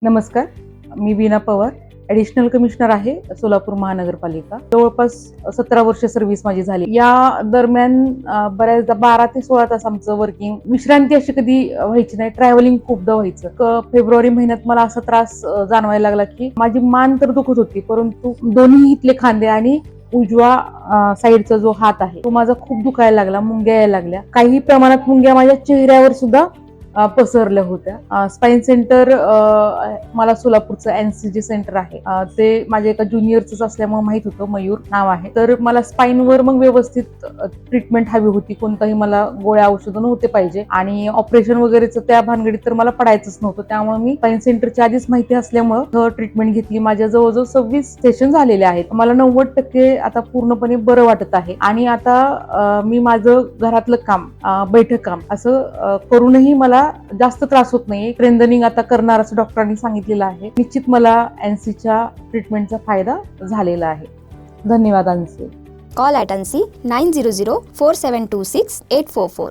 नमस्कार, मी वीणा Pawar, additional commissioner आहे सोलापूर महानगरपालिका. जवळपास 17 वर्ष सर्व्हिस माझी झाली. या दरम्यान बऱ्याचदा 12 ते 16 तास आमचं वर्किंग, विश्रांती अशी कधी व्हायची नाही. ट्रॅव्हलिंग खूपदा व्हायचं. फेब्रुवारी महिन्यात मला असा त्रास जाणवायला लागला की माझी मान तर दुखत होती, परंतु दोन्ही इथले खांदे आणि उजवा साईडचा जो हात आहे तो माझा खूप दुखायला लागला. मुंग्या यायला लागल्या. काही प्रमाणात मुंग्या माझ्या चेहऱ्यावर सुद्धा पसरल्या होत्या. स्पाईन सेंटर मला सोलापूरचं एनसीजी सेंटर आहे, ते माझ्या एका ज्युनियरच असल्यामुळे माहित होतं, मयूर नाव आहे. तर मला स्पाईनवर मग व्यवस्थित ट्रीटमेंट हवी होती. कोणताही मला गोळ्या औषधं नव्हते पाहिजे आणि ऑपरेशन वगैरेचं त्या भानगडीत तर मला पडायचंच नव्हतं. त्यामुळे मी स्पाईन सेंटरची आधीच माहिती असल्यामुळे ट्रीटमेंट घेतली. माझ्या जवळजवळ 26 सेशन झालेले आहेत. मला 90% आता पूर्णपणे बरं वाटत आहे आणि आता मी माझं घरातलं काम, बैठक काम असं करूनही मला जास्त त्रास होत नाही. स्ट्रेंथनिंग आता करणार असं डॉक्टरांनी सांगितलेलं आहे. निश्चित मला एनसीच्या ट्रीटमेंटचा फायदा झालेला आहे. धन्यवाद. Call at ANSI 900 4726 844.